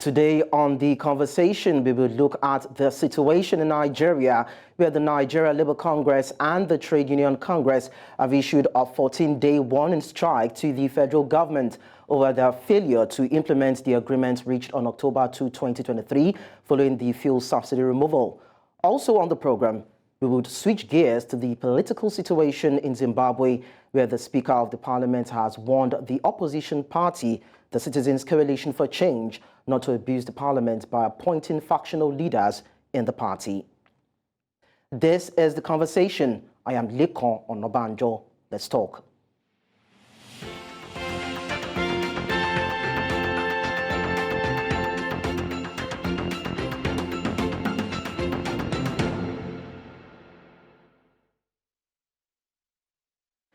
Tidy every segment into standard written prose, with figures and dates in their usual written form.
Today on The Conversation, we will look at the situation in Nigeria, where the Nigeria Labour Congress and the Trade Union Congress have issued a 14-day warning strike to the federal government over their failure to implement the agreement reached on October 2, 2023, following the fuel subsidy removal. Also on the program, we would switch gears to the political situation in Zimbabwe, where the Speaker of the Parliament has warned the opposition party, the Citizens Coalition for Change, not to abuse the Parliament by appointing factional leaders in the party. This is The Conversation. I am Lekon Onobanjo. Let's talk.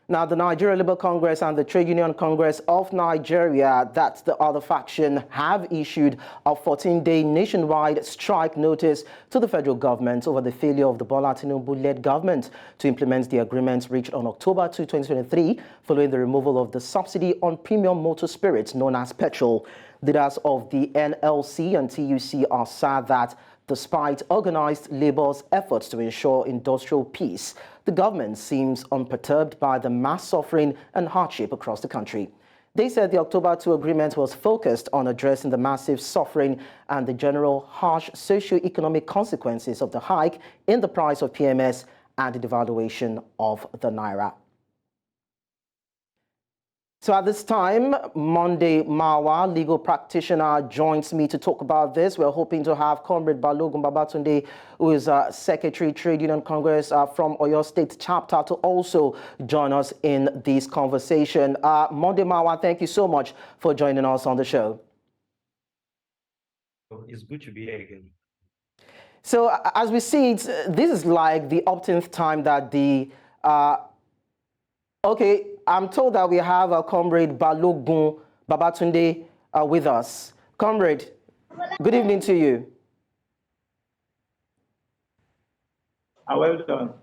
Now, the Nigeria Labour Congress and the Trade Union Congress of Nigeria, that's the other faction, have issued a 14-day nationwide strike notice to the federal government over the failure of the Bola Tinubu-led government to implement the agreements reached on October 2, 2023, following the removal of the subsidy on premium motor spirits known as petrol. Leaders of the NLC and TUC are sad that despite organized labor's efforts to ensure industrial peace, the government seems unperturbed by the mass suffering and hardship across the country. They said the October 2 agreement was focused on addressing the massive suffering and the general harsh socioeconomic consequences of the hike in the price of PMS and the devaluation of the naira. So at this time, Monday Mawah, legal practitioner, joins me to talk about this. We're hoping to have Comrade Balogun Babatunde, who is Secretary Trade Union Congress from Oyo State chapter, to also join us in this conversation. Monday Mawah, thank you so much for joining us on the show. It's good to be here again. So as we see it, this is like the upteenth time that the okay, I'm told that we have a Comrade Balogun Babatunde with us. Comrade, good evening to you. Well done.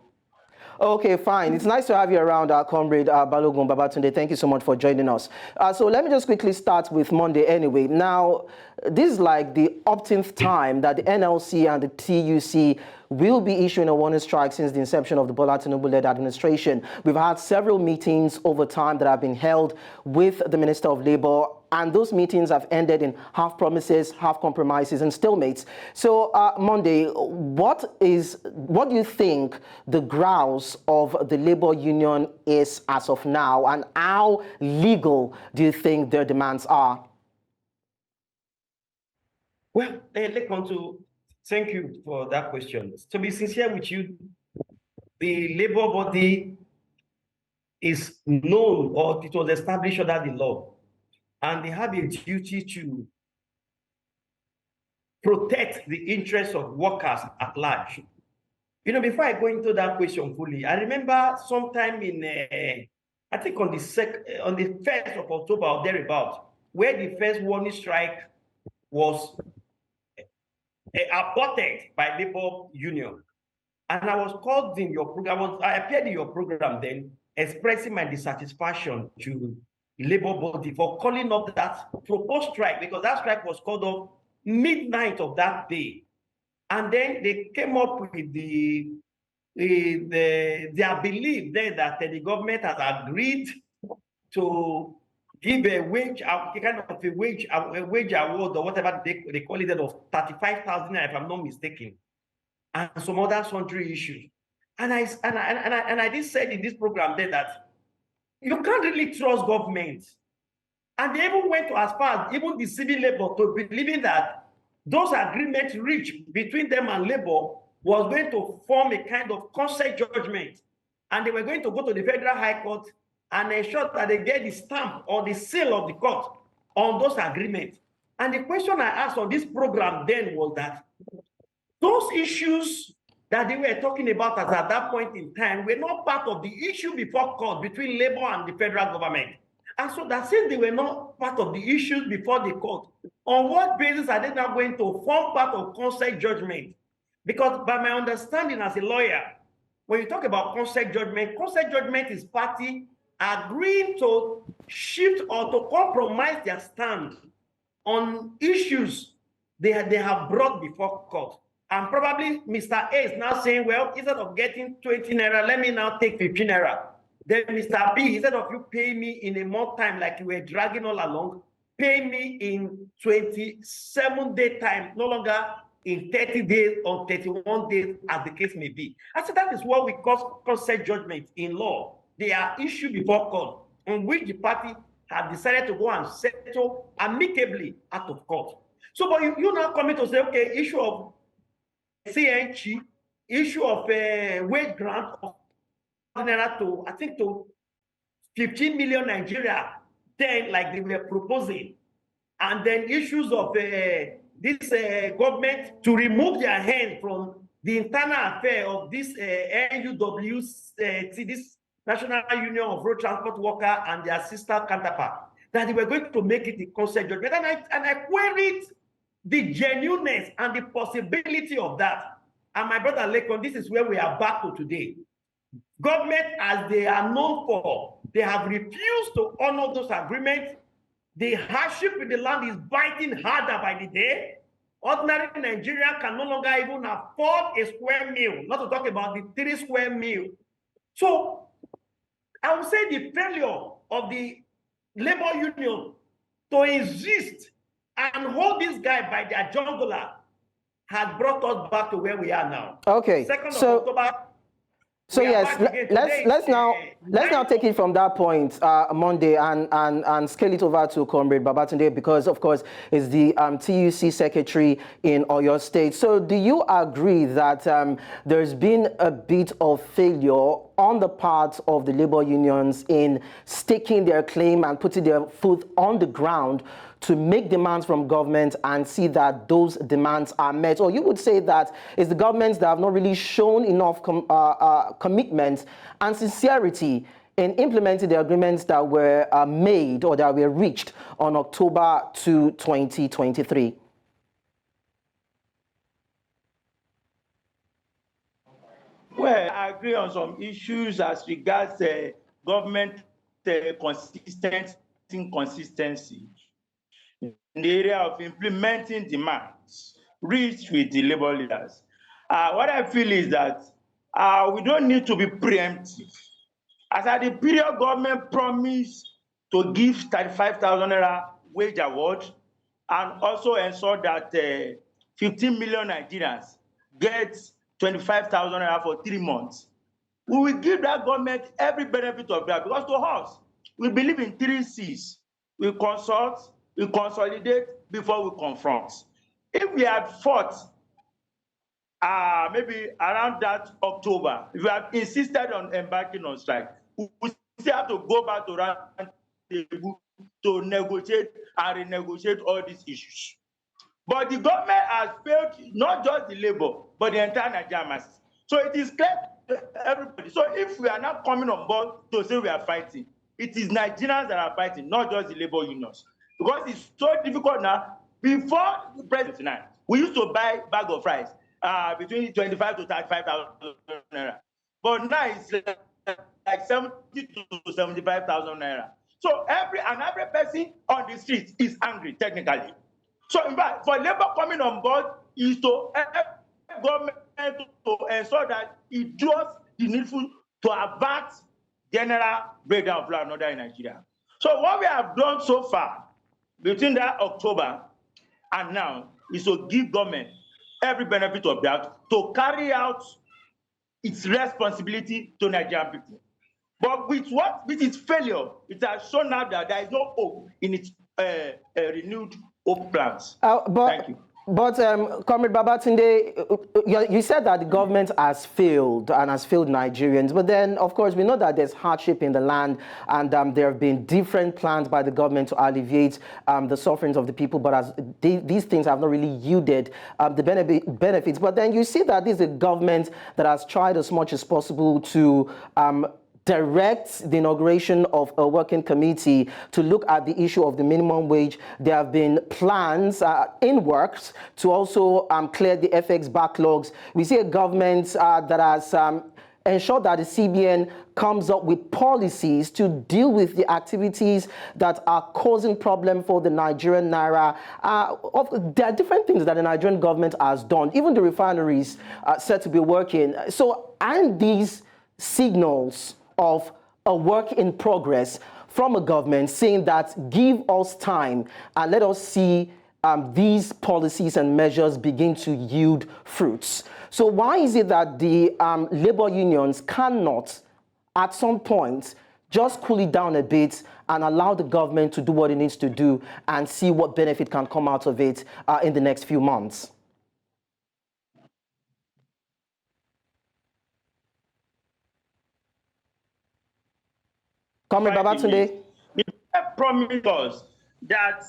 Okay, fine. It's nice to have you around, Comrade Balogun Babatunde. Thank you so much for joining us. So let me just quickly start with Monday anyway. Now, this is like the upteenth time that the NLC and the TUC will be issuing a warning strike since the inception of the Bola Tinubu-led administration. We've had several meetings over time that have been held with the Minister of Labour, and those meetings have ended in half promises, half compromises, and stalemates. So, Monday, what do you think the grounds of the Labour Union is as of now, and how legal do you think their demands are? Well, thank you for that question. To be sincere with you, the labor body is known, or it was established under the law, and they have a duty to protect the interests of workers at large. You know, before I go into that question fully, I remember sometime in, I think on the 1st of October or thereabout, where the first warning strike was aborted by Labour Union. And I was called in your program, I appeared in your program then, expressing my dissatisfaction to Labour body for calling up that proposed strike, because that strike was called off midnight of that day. And then they came up with their belief then that the government has agreed to give a wage, a wage award or whatever they call it, of 35,000, if I'm not mistaken, and some other sundry issues. And I did say in this program then that you can't really trust government. And they even went as far as even the civil labor to believing that those agreements reached between them and labor was going to form a kind of consent judgment. And they were going to go to the Federal High Court and ensure that they get the stamp or the seal of the court on those agreements. And the question I asked on this program then was that those issues that they were talking about as at that point in time were not part of the issue before court between Labour and the federal government. And so that since they were not part of the issues before the court, on what basis are they now going to form part of consent judgment? Because by my understanding as a lawyer, when you talk about consent judgment is party agreeing to shift or to compromise their stand on issues they have brought before court. And probably Mr. A is now saying, well, instead of getting 20 naira, let me now take 15 naira. Then Mr. B, instead of you pay me in a month time like you were dragging all along, pay me in 27-day time, no longer in 30 days or 31 days, as the case may be. I said that is what we call consent judgment in law. They are issued before court, on which the party have decided to go and settle amicably out of court. So, but you now come in to say, okay, issue of CNG, issue of wage grant of naira to, I think, to 15 million Nigeria, then like they were proposing, and then issues of this government to remove their hand from the internal affair of this NUWC, this National Union of Road Transport Workers and their sister counterpart, that they were going to make it the consent judgment. And I queried the genuineness and the possibility of that. And my brother Lekon, this is where we are back to today. Government, as they are known for, they have refused to honor those agreements. The hardship in the land is biting harder by the day. Ordinary Nigeria can no longer even afford a square meal, not to talk about the 3 square meal. So I would say the failure of the labor union to insist and hold this guy by their jugular has brought us back to where we are now. Okay. 2nd of October. So yes, let's now take it from that point, Monday, and scale it over to Comrade Babatunde, because of course is the TUC secretary in Oyo State. So do you agree that there's been a bit of failure on the part of the labor unions in staking their claim and putting their foot on the ground to make demands from government and see that those demands are met? Or you would say that it's the governments that have not really shown enough commitment and sincerity in implementing the agreements that were made or that were reached on October 2, 2023? Well, I agree on some issues as regards government inconsistency in the area of implementing demands reached with the labor leaders. What I feel is that we don't need to be preemptive. As at the period, government promised to give 35,000 naira wage award and also ensure that 15 million Nigerians get 25,000 naira for 3 months. We will give that government every benefit of that, because to us, we believe in 3 C's. We consult, we consolidate before we confront. If we had fought maybe around that October, if we had insisted on embarking on strike, we still have to go back to round table to negotiate and renegotiate all these issues. But the government has failed not just the labor, but the entire Nigerian masses. So it is clear to everybody. So if we are not coming on board to say we are fighting, it is Nigerians that are fighting, not just the labor unions. Because it's so difficult now. Before the president, we used to buy a bag of rice between 25 to 35,000 naira. But now it's like 70 to 75,000 naira. So every person on the street is angry, technically. So in fact, for labor coming on board is to help government to ensure that it does the needful to avert general breakdown of law and order in Nigeria. So what we have done so far between that October and now is to give government every benefit of that to carry out its responsibility to Nigerian people. But with its failure, it has shown now that there is no hope in its renewed hope plans. Thank you. But Comrade Babatunde, you said that the government has failed and has failed Nigerians. But then, of course, we know that there's hardship in the land, and there have been different plans by the government to alleviate the sufferings of the people. But as these things have not really yielded the benefits. But then you see that this is a government that has tried as much as possible to direct the inauguration of a working committee to look at the issue of the minimum wage. There have been plans in works to also clear the FX backlogs. We see a government that has ensure that the CBN comes up with policies to deal with the activities that are causing problem for the Nigerian naira. There are different things that the Nigerian government has done. Even the refineries are said to be working. So, aren't these signals of a work in progress from a government saying that give us time and let us see these policies and measures begin to yield fruits? So why is it that the labor unions cannot, at some point, just cool it down a bit and allow the government to do what it needs to do and see what benefit can come out of it in the next few months? Comrade Babatunde. It promised us that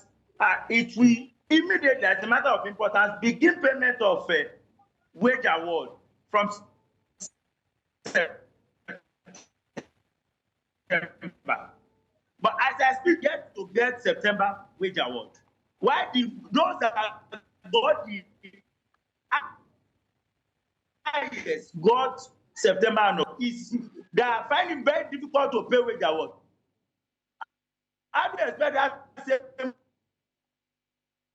it will immediately, as a matter of importance, begin payment of wage award from September. But as I speak, yet to get September wage award. Why those that got the highest got September and they are finding it very difficult to pay wage award. How do you expect that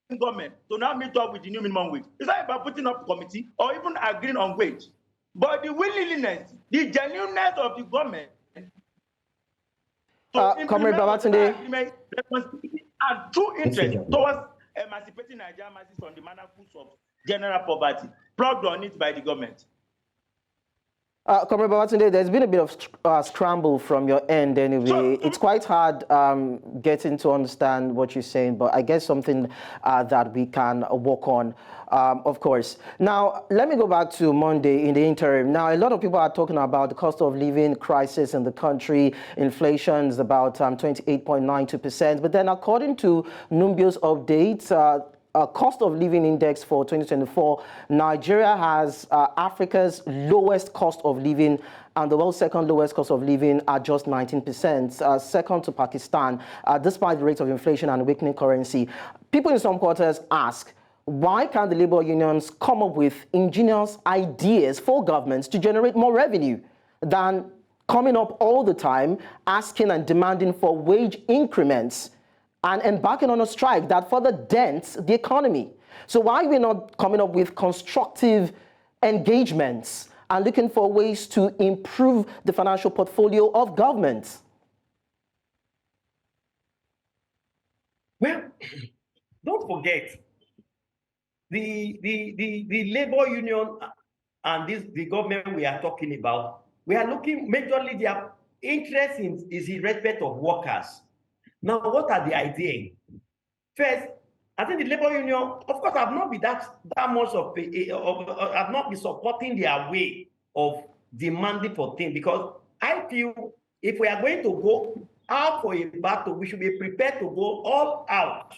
same government to now meet up with the new minimum wage? It's not about putting up a committee or even agreeing on wage, but the willingness, the genuineness of the government to Comrade Babatunde, responsibility and true interest towards emancipating Nigerian masses from the manacles of general poverty, plugged on it by the government. Comrade Babatunde, there's been a bit of scramble from your end anyway. It's quite hard getting to understand what you're saying, but I guess something that we can work on, of course. Now, let me go back to Monday in the interim. Now, a lot of people are talking about the cost of living crisis in the country. Inflation is about 28.92%. But then according to Numbio's updates, cost of living index for 2024, Nigeria has Africa's lowest cost of living and the world's second lowest cost of living at just 19%, second to Pakistan, despite the rate of inflation and weakening currency. People in some quarters ask, why can't the labor unions come up with ingenious ideas for governments to generate more revenue than coming up all the time, asking and demanding for wage increments and embarking on a strike that further dents the economy? So why are we not coming up with constructive engagements and looking for ways to improve the financial portfolio of governments? Well, don't forget, the labor union and the government we are talking about, we are looking majorly, their interest is in respect of workers. Now, what are the ideas? First, I think the labor union, of course, have not been that much have not been supporting their way of demanding for things, because I feel if we are going to go out for a battle, we should be prepared to go all out.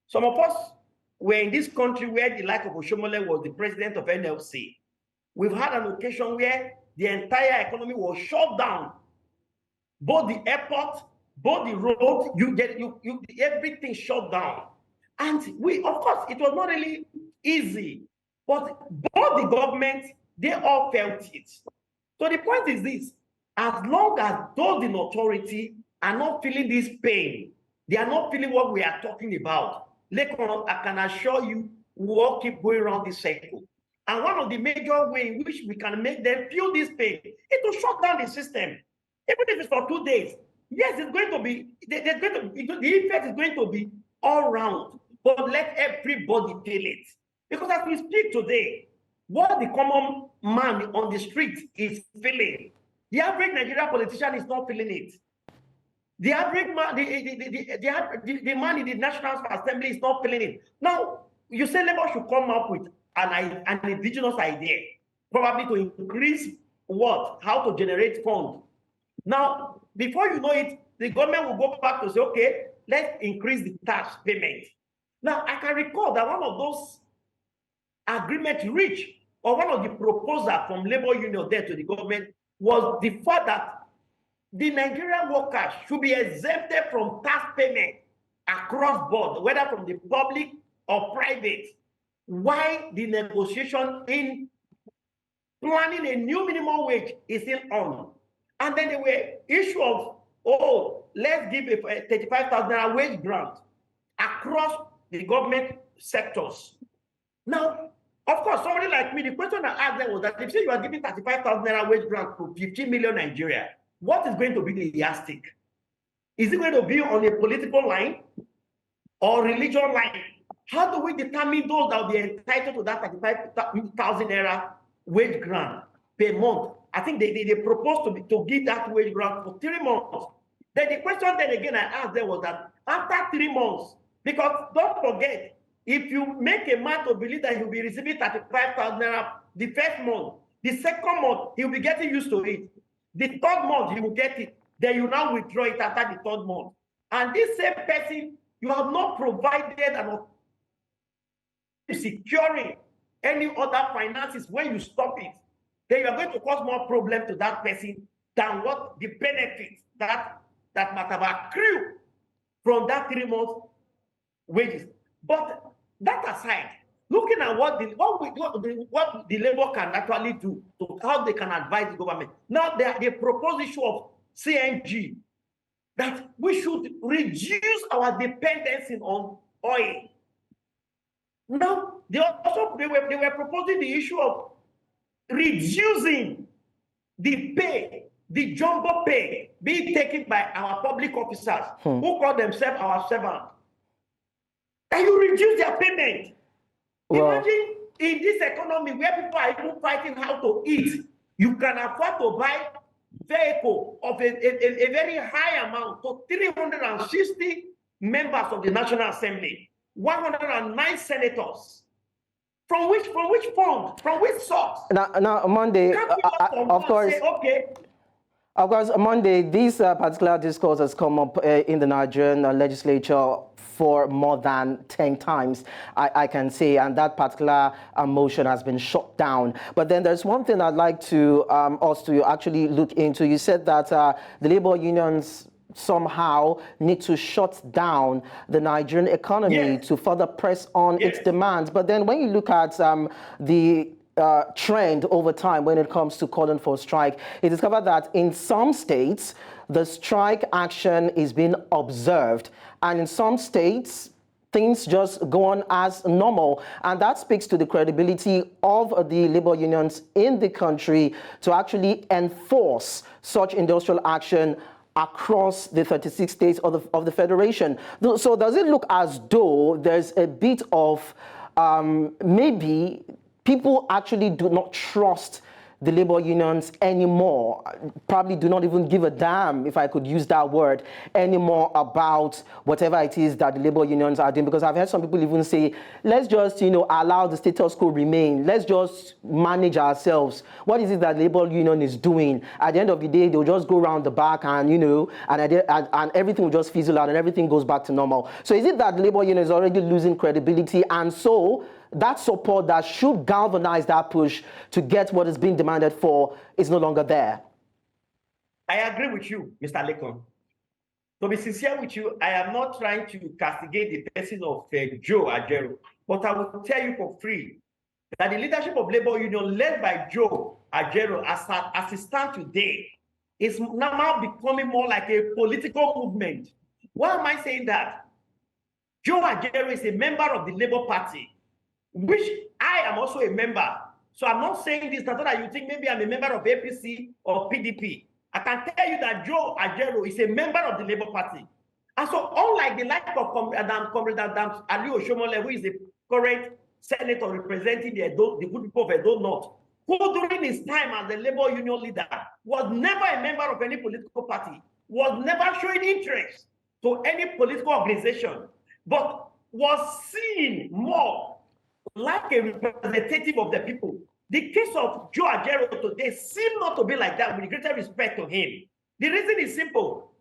Some of us were in this country where the like of Oshomole was the president of NLC. We've had an occasion where the entire economy was shut down, both the airport, both the roads, everything shut down. And of course, it was not really easy, but both the government, they all felt it. So the point is this: as long as those in authority are not feeling this pain, they are not feeling what we are talking about, I can assure you, we'll all keep going around this cycle. And one of the major ways in which we can make them feel this pain is to shut down the system, even if it's for 2 days. Yes, it's going to be, the effect is going to be all round, but let everybody feel it. Because as we speak today, what the common man on the street is feeling, the average Nigerian politician is not feeling it. The average man, the man in the National Assembly is not feeling it. Now, you say Labour should come up with an indigenous idea, probably to increase what? How to generate funds. Now, before you know it, the government will go back to say, okay, let's increase the tax payment. Now, I can recall that one of those agreements reached, or one of the proposals from labor union there to the government, was the fact that the Nigerian workers should be exempted from tax payment across board, whether from the public or private. Why the negotiation in planning a new minimum wage is still on. And then there were issue of, oh, let's give a 35,000 wage grant across the government sectors. Now, of course, somebody like me, the question I asked them was that if you are giving 35,000 wage grant to 15 million Nigeria, what is going to be the yardstick? Is it going to be on a political line or religion line? How do we determine those that will be entitled to that 35,000 wage grant per month? I think they proposed to give that wage grant for 3 months. Then the question then again I asked them was that after 3 months, because don't forget, if you make a man to believe that he'll be receiving 35,000 the first month, the second month, he'll be getting used to it. The third month, he will get it. Then you now withdraw it after the third month. And this same person, you have not provided an securing any other finances when you stop it. Then you are going to cause more problem to that person than what the benefits that might have accrued from that 3 months wages. But that aside, looking at what the labor can actually do, to how they can advise the government. Now they propose issue of CNG, that we should reduce our dependency on oil. Now they were proposing the issue of reducing the pay, the jumbo pay being taken by our public officers who call themselves our servants. And you reduce their payment. Well, imagine in this economy where people are even fighting how to eat, you can afford to buy vehicle of a very high amount to 360 members of the National Assembly, 109 senators. From which fund? From which source? Now Monday, of course. Say, okay. Of course, Monday, this particular discourse has come up in the Nigerian legislature for more than 10 times, I can say, and that particular motion has been shut down. But then there's one thing I'd like to us to actually look into. You said that the labor unions somehow need to shut down the Nigerian economy to further press on its demands. But then when you look at the trend over time when it comes to calling for strike, it discovered that in some states, the strike action is being observed. And in some states, things just go on as normal. And that speaks to the credibility of the labor unions in the country to actually enforce such industrial action across the 36 states of the Federation. So does it look as though there's a bit of maybe people actually do not trust the labor unions anymore, probably do not even give a damn, if I could use that word, anymore about whatever it is that the labor unions are doing? Because I've heard some people even say, let's just, allow the status quo remain. Let's just manage ourselves. What is it that the labor union is doing? At the end of the day, they'll just go around the back and, and everything will just fizzle out and everything goes back to normal. So is it that the labor union is already losing credibility, and so that support that should galvanize that push to get what is being demanded for is no longer there? I agree with you, Mr. Lekon. To be sincere with you, I am not trying to castigate the person of Joe Ajaero, but I will tell you for free that the leadership of labor union led by Joe Ajaero as it stands today is now becoming more like a political movement. Why am I saying that? Joe Ajaero is a member of the Labour Party, which I am also a member. So I'm not saying this so that you think maybe I'm a member of APC or PDP. I can tell you that Joe Ajaero is a member of the Labour Party. And so unlike the like of Comrade Ali Oshomole, who is the current senator representing the good people of Edo North, who during his time as the labor union leader was never a member of any political party, was never showing interest to any political organization, but was seen more like a representative of the people. The case of Joe Ajaero today seems not to be like that, with greater respect to him. The reason is simple.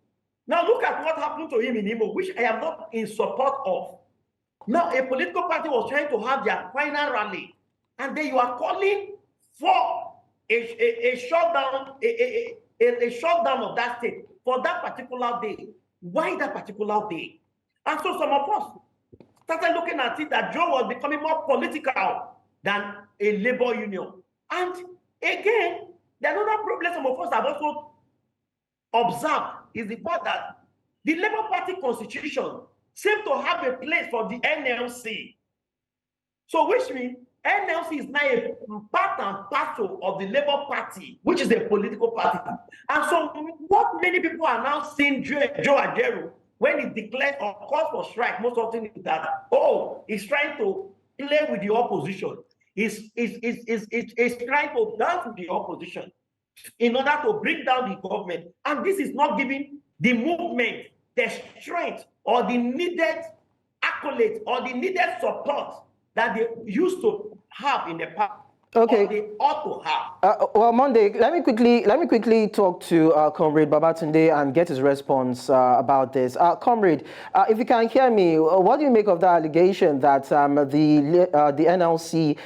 Now look at what happened to him in Imo, which I am not in support of. Now a political party was trying to have their final rally, and then you are calling for a shutdown, a shutdown of that state for that particular day. Why that particular day? And so some of us started looking at it that Joe was becoming more political than a labor union. And Again, the another problem some of us have also observed is the fact that the Labour Party constitution seems to have a place for the NLC. So which means NLC is now a part and parcel of the Labour Party, which is a political party. And so what many people are now seeing Joe Ajaero when he declares or calls for strike, most often is that, oh, he's trying to play with the opposition. He's trying to dance with the opposition in order to bring down the government. And this is not giving the movement the strength or the needed accolade or the needed support that they used to have in the past. Okay. Or they ought to have. Well, Monday, let me quickly talk to Comrade Babatunde and get his response about this. Comrade, if you can hear me, what do you make of the allegation that the NLC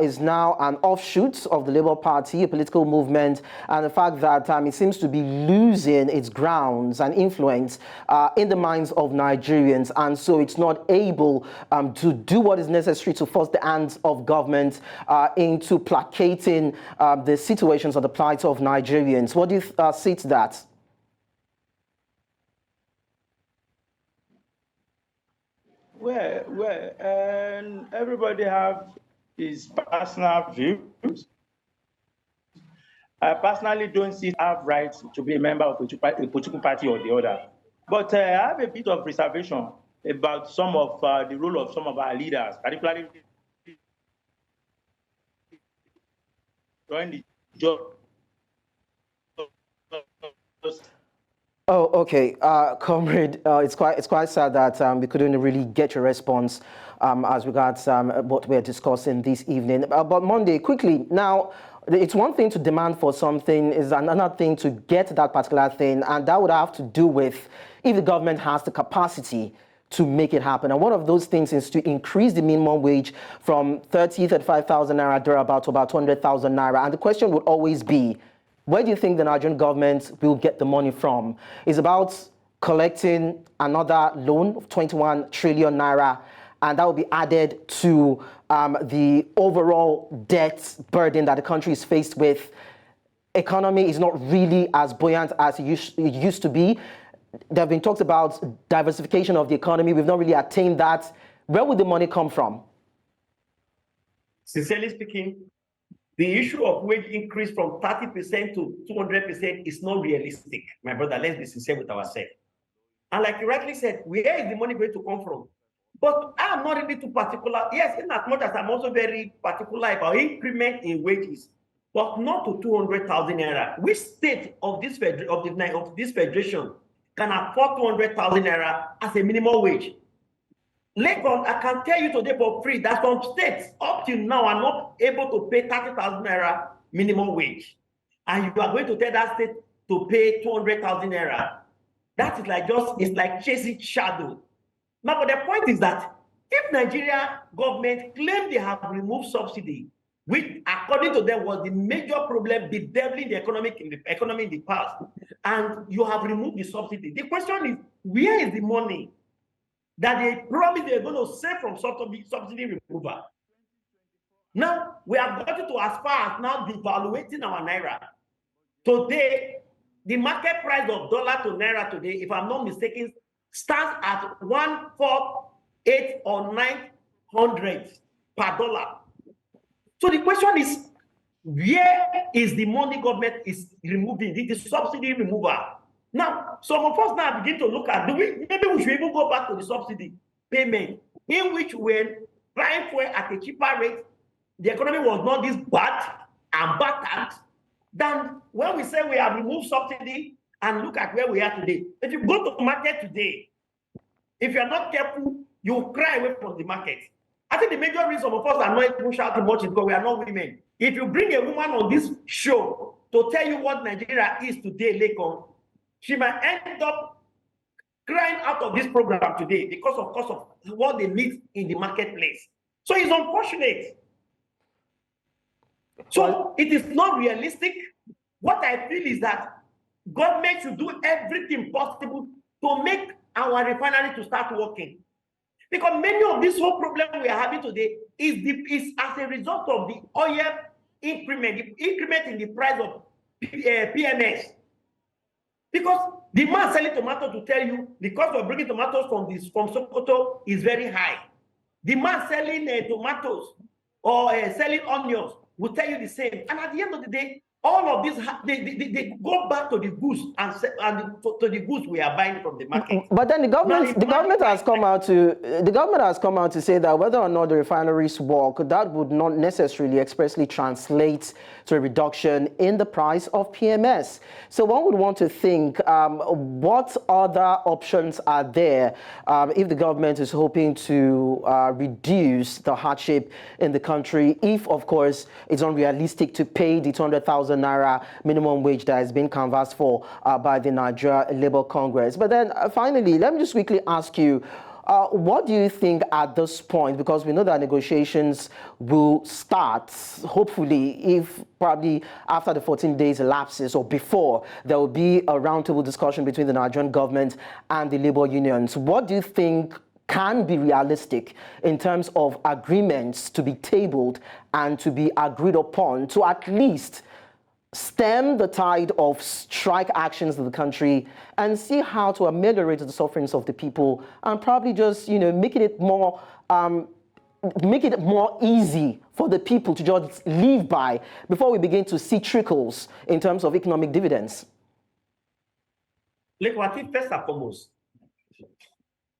is now an offshoot of the Labour Party, a political movement, and the fact that it seems to be losing its grounds and influence in the minds of Nigerians, and so it's not able to do what is necessary to force the hands of government into placating the situations or the plight of Nigerians? What do you see to that? Well, everybody have his personal views. I personally don't see have rights to be a member of a political party or the other. But I have a bit of reservation about some of the role of some of our leaders, particularly during the job. Oh, okay, Comrade. It's quite sad that we couldn't really get your response as regards what we're discussing this evening. But Monday, quickly now. It's one thing to demand for something, is another thing to get that particular thing, and that would have to do with if the government has the capacity to make it happen. And one of those things is to increase the minimum wage from 35,000 naira thereabout to about 200,000 naira. And the question would always be, where do you think the Nigerian government will get the money from? It's about collecting another loan of 21 trillion naira, and that will be added to the overall debt burden that the country is faced with. Economy is not really as buoyant as it used to be. There have been talks about diversification of the economy. We've not really attained that. Where would the money come from? Sincerely speaking, the issue of wage increase from 30% to 200% is not realistic, my brother. Let's be sincere with ourselves. And like you rightly said, where is the money going to come from? But I am not really too particular. Yes, in as much as I'm also very particular about increment in wages, but not to 200,000 naira. Which state of this federation can afford 200,000 naira as a minimum wage? Lagos, I can tell you today for free that some states up till now are not able to pay 30,000 naira minimum wage. And you are going to tell that state to pay 200,000 naira. That is like it's like chasing shadow. Now, but the point is that if Nigeria government claim they have removed subsidy, which according to them was the major problem bedeviling the economy in the past, and you have removed the subsidy, the question is, where is the money that they promised they're going to save from subsidy removal? Now, we have gotten to as far as now devaluating our naira. Today, the market price of dollar to naira today, if I'm not mistaken, stands at 148 or 900 per dollar. So the question is, where is the money government is removing, the subsidy removal? Now, some of us now begin to look at, maybe we should even go back to the subsidy payment, in which when buying fuel at a cheaper rate, the economy was not this bad and battered, than when we say we have removed subsidy and look at where we are today. If you go to the market today, if you're not careful, you cry away from the market. I think the major reason of us are not even shouting much is because we are not women. If you bring a woman on this show to tell you what Nigeria is today, Lekon, she might end up crying out of this program today because of what they need in the marketplace. So it's unfortunate. So it is not realistic. What I feel is that government should do everything possible to make our refinery to start working. Because many of this whole problem we are having today is as a result of the oil increment in the price of PMS. Because the man selling tomatoes to tell you the cost of bringing tomatoes from Sokoto is very high. The man selling tomatoes or selling onions will tell you the same. And at the end of the day, all of this, they go back to the goods and to the goods we are buying from the market. But then the government has come out to say that whether or not the refineries work, that would not necessarily expressly translate to a reduction in the price of PMS. So one would want to think, what other options are there if the government is hoping to reduce the hardship in the country, if, of course, it's unrealistic to pay the 200,000 naira minimum wage that has been canvassed for by the Nigeria Labour Congress. But then finally, let me just quickly ask you, what do you think at this point, because we know that negotiations will start, hopefully, if probably after the 14 days elapses or before, there will be a roundtable discussion between the Nigerian government and the labor unions. What do you think can be realistic in terms of agreements to be tabled and to be agreed upon to at least stem the tide of strike actions in the country and see how to ameliorate the sufferings of the people and probably just, make it more easy for the people to just live by before we begin to see trickles in terms of economic dividends? Look, I think first and foremost,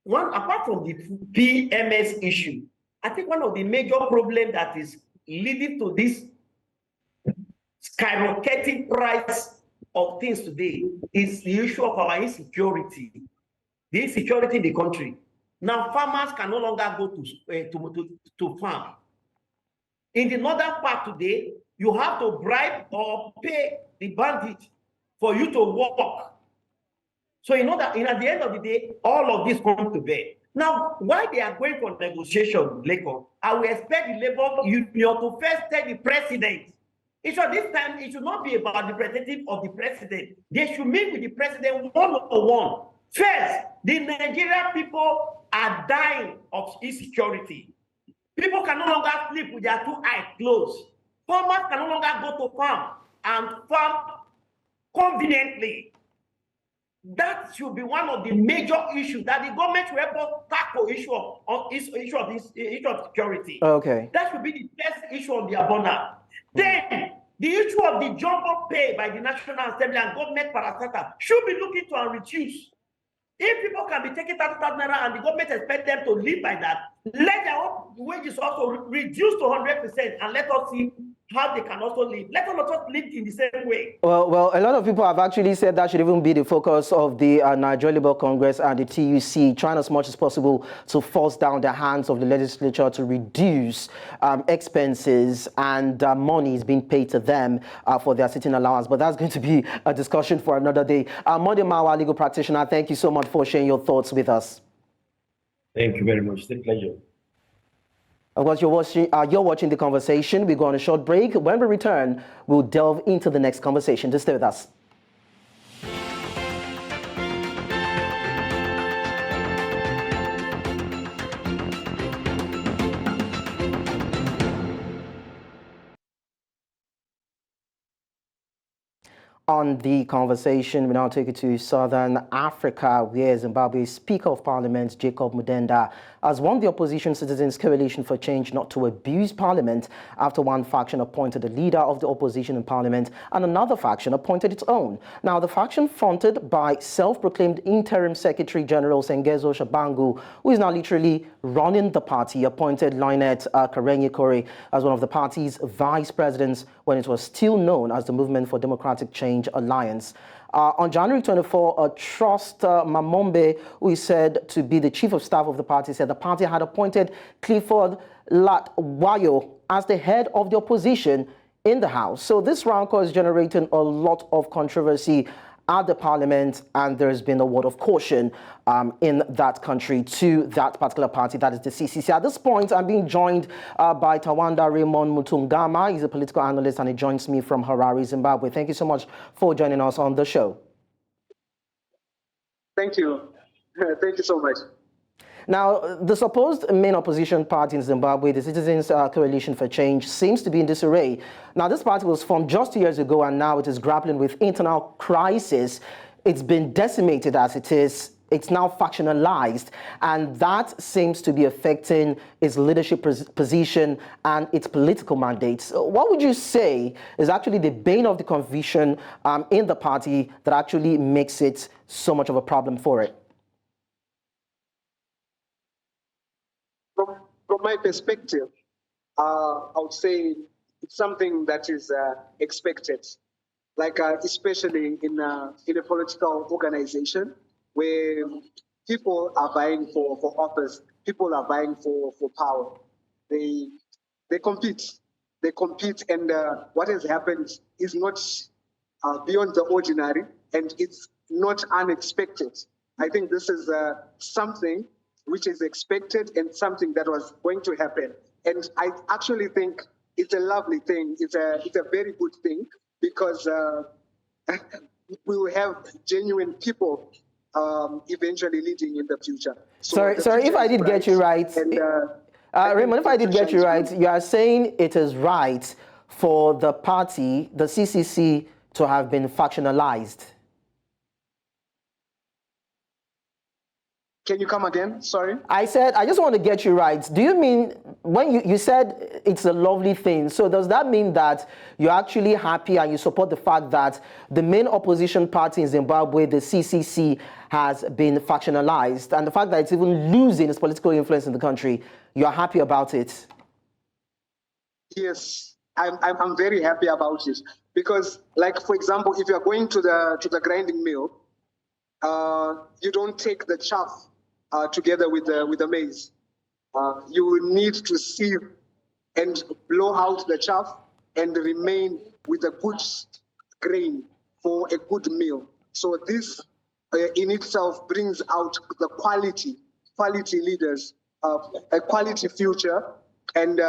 apart from the PMS issue, I think one of the major problems that is leading to this skyrocketing price of things today is the issue of our insecurity. The insecurity in the country. Now, farmers can no longer go to farm. In the northern part today, you have to bribe or pay the bandit for you to work. So you know that at the end of the day, all of this comes to bear. Now, why they are going for negotiation, Leko, I will expect the labor union to first tell the president. This time, it should not be about the representative of the president. They should meet with the president one-on-one. First, the Nigerian people are dying of insecurity. People can no longer sleep with their 2 eyes closed. Farmers can no longer go to farm and farm conveniently. That should be one of the major issues that the government will help us tackle issue of security. Okay. That should be the first issue on the agenda. Then the issue of the jumbo pay by the National Assembly and government parastatal should be looking to and reduce. If people can be taking 30,000 naira and the government expect them to live by that, let their own wages also reduce to 100% and let us see how they can also live. Let us not live in the same way. Well, a lot of people have actually said that should even be the focus of the Nigeria Labour Congress and the TUC, trying as much as possible to force down the hands of the legislature to reduce expenses and money is being paid to them for their sitting allowance. But that's going to be a discussion for another day. Mawah, legal practitioner, thank you so much for sharing your thoughts with us. Thank you very much. It's a pleasure. Of course, you're watching The Conversation. We go on a short break. When we return, we'll delve into the next conversation. Just stay with us. On The Conversation, we now take it to Southern Africa, where Zimbabwe's Speaker of Parliament, Jacob Mudenda, has warned the opposition Citizens Coalition for Change not to abuse Parliament after one faction appointed the leader of the opposition in Parliament and another faction appointed its own. Now, the faction fronted by self-proclaimed Interim Secretary General Sengezo Shabangu, who is now literally running the party, appointed Lynette Karenyi-Kore as one of the party's vice presidents when it was still known as the Movement for Democratic Change Alliance. On January 24, Trust Mamombe, who is said to be the chief of staff of the party, said the party had appointed Clifford Latwayo as the head of the opposition in the House. So this rancor is generating a lot of controversy at the parliament, and there's been a word of caution in that country to that particular party, that is the CCC. At this point, I'm being joined by Tawanda Raymond Mutungama. He's a political analyst, and he joins me from Harare, Zimbabwe. Thank you so much for joining us on the show. Thank you. Thank you so much. Now, the supposed main opposition party in Zimbabwe, the Citizens Coalition for Change, seems to be in disarray. Now, this party was formed just 2 years ago, and now it is grappling with internal crisis. It's been decimated as it is. It's now factionalized, and that seems to be affecting its leadership position and its political mandates. What would you say is actually the bane of the conviction in the party that actually makes it so much of a problem for it? From my perspective, I would say it's something that is expected, like especially in a political organization where people are vying for office, people are vying for power. They compete. They compete, and what has happened is not beyond the ordinary, and it's not unexpected. I think this is something which is expected and something that was going to happen. And I actually think it's a lovely thing. It's a very good thing, because we will have genuine people eventually leading in the future. So sorry, if I did get you right, Raymond, if I did get you right, you are saying it is right for the party, the CCC, to have been factionalized. Can you come again? Sorry? I said, I just want to get you right. Do you mean, when you said it's a lovely thing, so does that mean that you're actually happy and you support the fact that the main opposition party in Zimbabwe, the CCC, has been factionalized, and the fact that it's even losing its political influence in the country, you're happy about it? Yes, I'm very happy about it, because, like, for example, if you're going to the grinding mill, you don't take the chaff together with the maize. You need to sieve and blow out the chaff and remain with a good grain for a good meal. So this in itself brings out the quality leaders, a quality future, and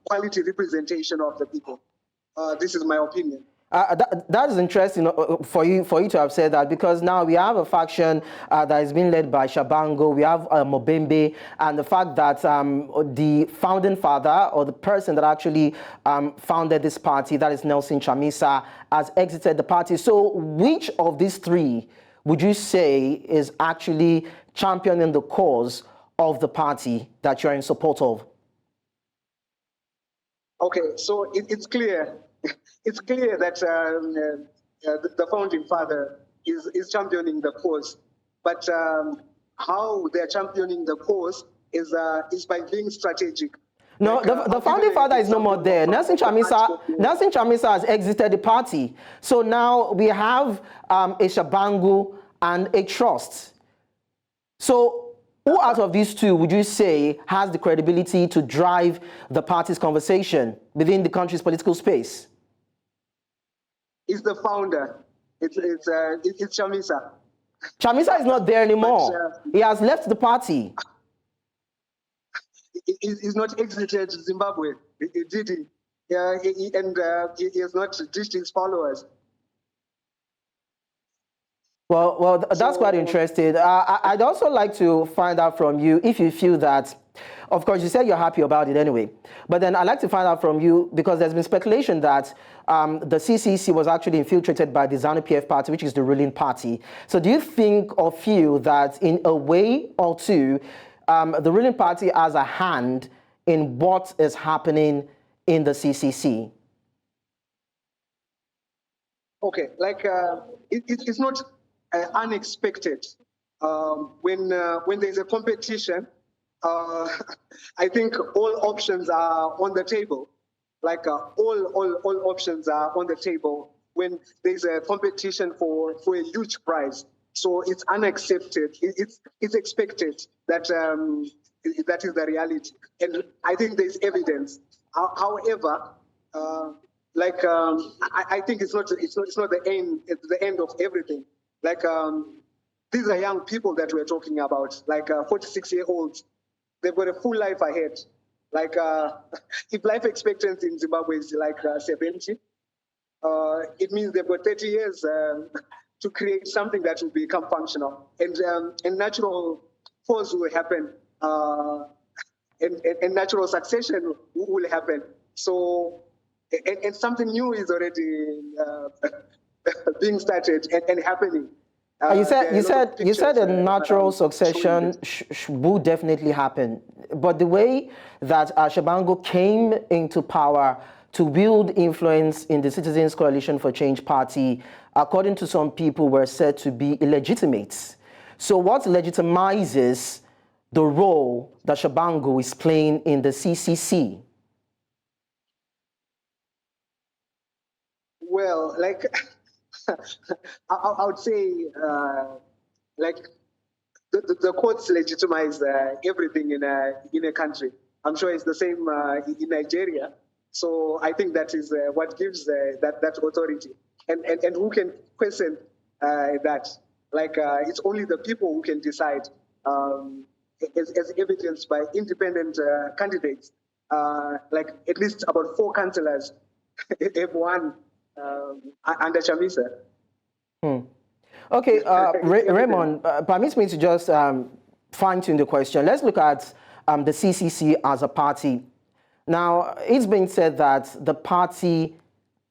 quality representation of the people. This is my opinion. That is interesting for you to have said that, because now we have a faction that is being led by Shabango, we have Mobembe, and the fact that the founding father, or the person that actually founded this party, that is Nelson Chamisa, has exited the party. So which of these three would you say is actually championing the cause of the party that you're in support of? Okay, so it's clear. It's clear that the founding father is championing the cause, but how they're championing the cause is by being strategic. No, the founding father is no more there. Nelson Chamisa has exited the party. So now we have a Shabangu and a Trust. So who out of these two would you say has the credibility to drive the party's conversation within the country's political space? It's the founder. It's Chamisa. Chamisa is not there anymore. He has left the party. He's not exited Zimbabwe, did he? He has not ditched his followers. Well, that's quite interesting. I'd also like to find out from you if you feel that, of course, you said you're happy about it anyway, but then I'd like to find out from you, because there's been speculation that the CCC was actually infiltrated by the ZANU-PF party, which is the ruling party. So do you think or feel that in a way or two, the ruling party has a hand in what is happening in the CCC? Okay, like it's not unexpected when there's a competition. I think all options are on the table. Like all options are on the table when there's a competition for a huge prize. So it's unaccepted. It's expected that that is the reality, and I think there's evidence. However, I think it's not the end of everything. Like these are young people that we're talking about, like 46-year-olds. They've got a full life ahead. Like if life expectancy in Zimbabwe is like 70, it means they've got 30 years to create something that will become functional. And natural force will happen. and natural succession will happen. So, and something new is already being started and happening. You said a natural around succession would definitely happen, but the way that Shabango came into power to wield influence in the Citizens Coalition for Change party, according to some people, were said to be illegitimate. So what legitimizes the role that Shabango is playing in the CCC? Well, like I would say, like the courts legitimize everything in a country. I'm sure it's the same in Nigeria. So I think that is what gives that authority. And who can question that? Like it's only the people who can decide, as evidenced by independent candidates. Like at least about 4 councillors have won under Chamisa. Okay, Raymond, permit me to just fine-tune the question. Let's look at the CCC as a party. Now, it's been said that the party,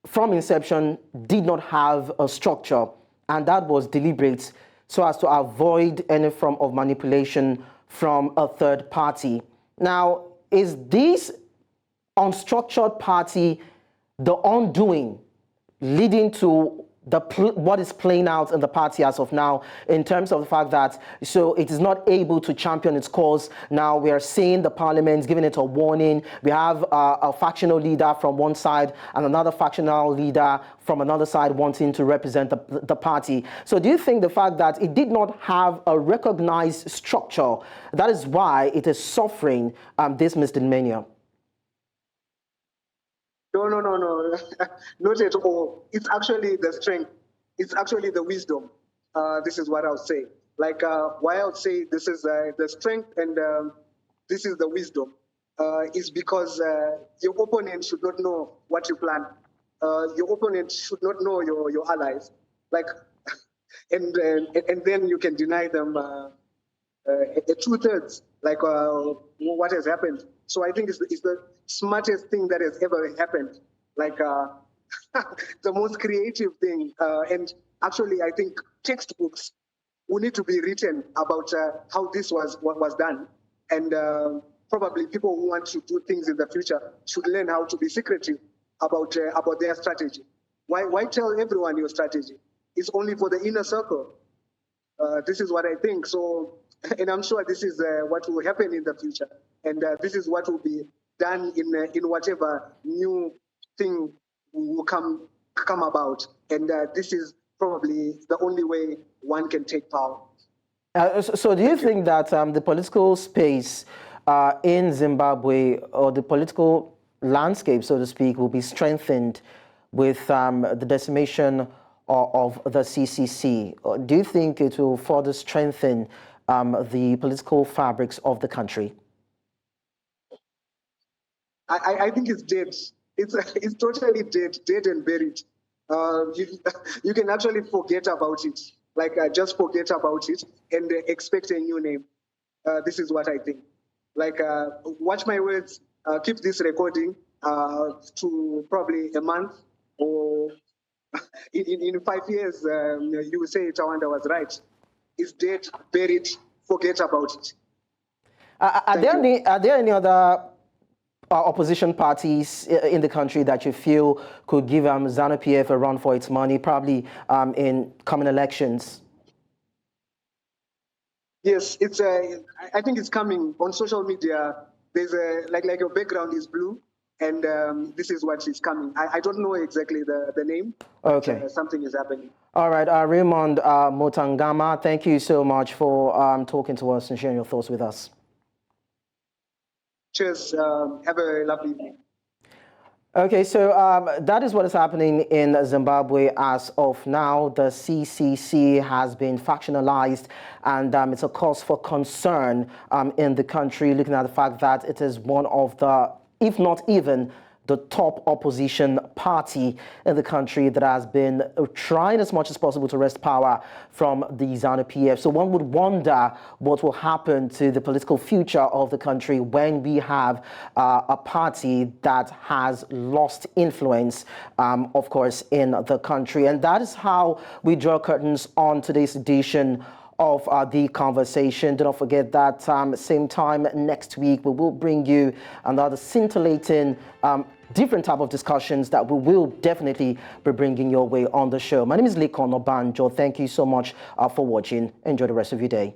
from inception, did not have a structure, and that was deliberate so as to avoid any form of manipulation from a third party. Now, is this unstructured party the undoing leading to what is playing out in the party as of now, in terms of the fact that so it is not able to champion its cause? Now we are seeing the parliament giving it a warning. We have a factional leader from one side and another factional leader from another side wanting to represent the party. So do you think the fact that it did not have a recognized structure, that is why it is suffering this misdemeanor? No, not at all. It's actually the strength. It's actually the wisdom. This is what I'll say. Like, why I'll say this is the strength and this is the wisdom is because your opponent should not know what you plan. Your opponent should not know your allies. Like, and then you can deny them a 2/3, like what has happened. So I think it's the smartest thing that has ever happened. Like the most creative thing. And actually, I think textbooks will need to be written about how this was done. And probably people who want to do things in the future should learn how to be secretive about their strategy. Why tell everyone your strategy? It's only for the inner circle. This is what I think. So, and I'm sure this is what will happen in the future, and this is what will be done in whatever new thing will come about. And this is probably the only way one can take power. So do you think that the political space in Zimbabwe, or the political landscape, so to speak, will be strengthened with the decimation of the CCC? Or do you think it will further strengthen the political fabrics of the country? I think it's dead. It's totally dead and buried. You can actually forget about it. Like just forget about it and expect a new name. This is what I think. Like watch my words. Keep this recording to probably a month, or in 5 years you will say Tawanda was right. It's dead, buried. Forget about it. Are there any other opposition parties in the country that you feel could give ZANU-PF a run for its money, probably in coming elections? Yes, it's I think it's coming on social media. There's like your background is blue, and this is what is coming. I don't know exactly the name. Okay. But, something is happening. All right, Raymond Motangama, thank you so much for talking to us and sharing your thoughts with us. Cheers. Have a lovely evening. Okay, so that is what is happening in Zimbabwe as of now. The CCC has been factionalized, and it's a cause for concern in the country, looking at the fact that it is one of the, if not even the top opposition party in the country that has been trying as much as possible to wrest power from the ZANU-PF. So one would wonder what will happen to the political future of the country when we have a party that has lost influence, of course, in the country. And that is how we draw curtains on today's edition of the conversation. Do not forget that same time next week, we will bring you another scintillating, different type of discussions that we will definitely be bringing your way on the show. My name is Lekon Obanjo. Thank you so much for watching. Enjoy the rest of your day.